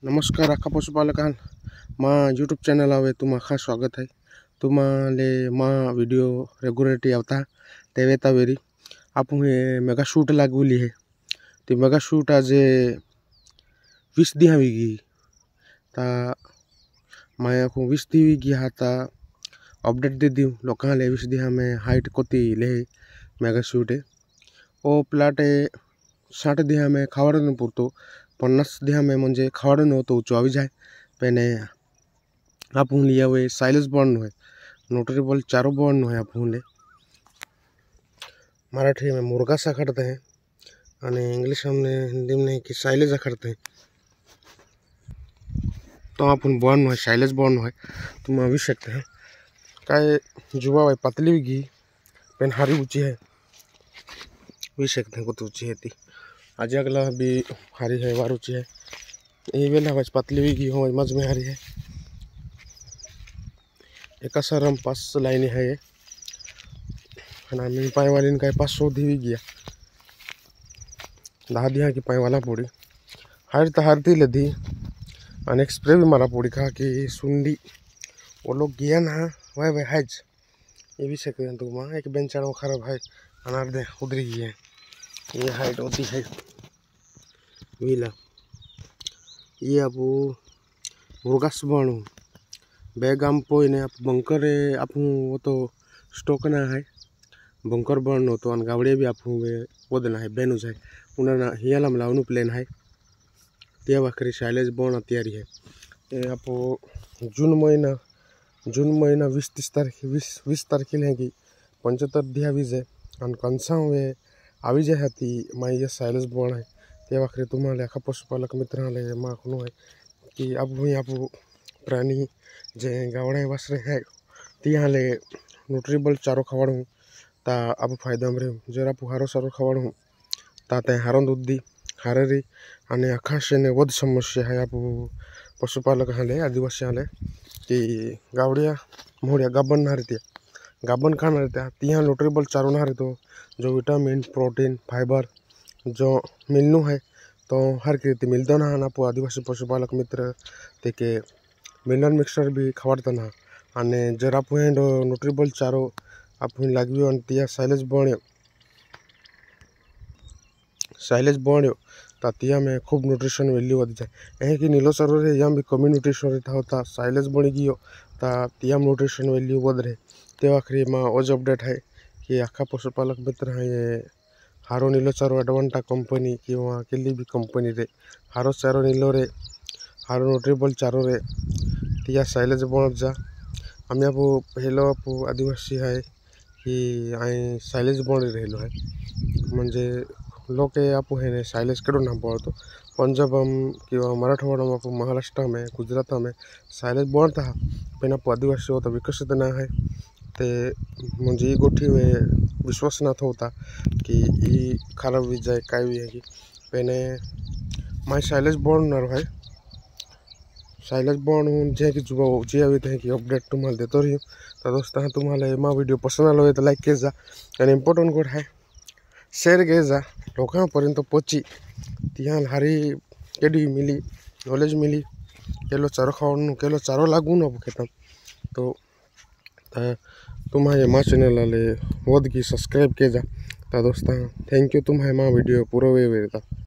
नमस्कार आखा पशुपालकान मा यूट्यूब चॅनल आवे तुम्हा खास स्वागत आहे। तुम्हाले मा व्हिडिओ रेग्युलरिटी आवता तेवेता वेरी आपण हे मेगा शूट लागवली है ती मेगा शूट आज 20 दी हवीगी ता माया को 20 दी गी हाता अपडेट दे दी लोकांले 20 दी हमें हाइट कोती ले मेगा शूट है ओ प्लाट 60 दी हमें खावडन पुरतो 50 दिहा में म्हणजे खावडन होतो उचो जाए पेने आपण लिया हुए साइलेज बॉन्ड है नोटरेबल चारों बॉन्ड है आपण ले मराठी में मुर्गा सा करते हैं और इंग्लिश हमने हिंदी में कि साइलेज करते हैं तो अपन बॉन्ड है साइलेज बॉन्ड है तुम अभी सकते हैं काय जुआ है पतली भी पेन हारी ऊंची है भी सकते हैं कुछ ऊंची है ती आज अगला भी हारी है वार ऊंची है ये वेला बस पतली भी हो मज में हारी है एक सरम 5 लाइन है ये ना मी पाए वाली का 500 दी भी गया 10 दिया की पाए वाला पूरी हार तो हारती लदी और एक स्प्रे भी मारा पूरी खा कि सुंडी वो लोग गया ना वह भाई हाज ये भी सकते हैं तुम एक बेंच खराब है अनार दे उधरी गई है ये हाइट होती है मिला ये अब मुर्गास बनू बैग हम पोई ने आप बंकर आप वो तो स्टॉक ना है बंकर बन हो तो गावड़े भी आप वो देना है बेनु जाए उन्हें हियालम लाउनु प्लेन है त्या बाखरी साइलेज बन तैयारी है आप जून महीना 20-30 तारीख 20 तारखेला है कि 75 दिया भी जाए और कंसा वे आवी जाए हाती माई ये साइलेज बन है त्या बाखरी तुम्हाला आखा पशुपालक मित्राले मा खुनो है कि अब हुई आप प्राणी जे गावड़े वासरे है तिहाले न्यूट्रिबल चारो खवाड़ू ता अब फायदा रहे जर आप हारो सारो खवाड़ू ताते हारो दूध दी हारेरी आणि आखाशे ने वध समस्या है आप पशुपालक हाले आदिवासी हाले कि गावड़िया मोड़िया गाबन ना रहती गाबन खाना रहता तिहा न्यूट्रिबल चारो ना रहे तो जो विटामिन प्रोटीन फाइबर जो मिलनु है तो हर रीति मिलता ना आप आदिवासी पशुपालक मित्र ते मिनरल मिक्सचर भी खवाड़ता ना और जर आप न्यूट्रिबल चारो आप लगे तिया साइलेज बण्यो तिया में खूब न्यूट्रिशन वैल्यू वधी जाए यह कि नीलो चारो रे यहाँ भी कमी न्यूट्रिशन रहता होता साइलेज बनी गयो तिया न्यूट्रिशन वैल्यू वध रहे ते आखिरी में आज अपडेट है कि आखा पशुपालक मित्र है ये हारो नीलो चारो एडवांटा कंपनी कि केली भी कंपनी रे हारो चारो नीलो रे हारो न्यूट्रिबल चारो रे तिया साइलेज बन जा आम आप हेलो आप आदिवासी है कि आई साइलेज बन रहेलो है म्हणजे लोक आप है साइलेज कड़ो ना पड़तो पंजाब कि मराठवाड़ा में आप महाराष्ट्र में गुजरात में साइलेज बनता है पेन आप आदिवासी होता विकसित ना है ते म्हणजे ये गोठी में विश्वास ना होता कि ये खराब भी जाए काय भी है कि पेने माई साइलेज बन है साइलेज बन जे कि जुबा ऊँची आवी है कि अपडेट तुम्हारे देते रही तो दोस्तों तुम्हारे मा वीडियो पसंद आलो तो लाइक के जा आणि इम्पोर्टंट गोट है शेयर के जा लोकांपर्यंत पोची तिहां हारी केडी मिली नॉलेज मिली केलो चारो खावण केलो चारो लागू न खेतम तो तुम्हारे माँ चैनल वाले वध की सब्सक्राइब के जा दोस्तों थैंक यू तुम्हारे माँ वीडियो पूरा वे था।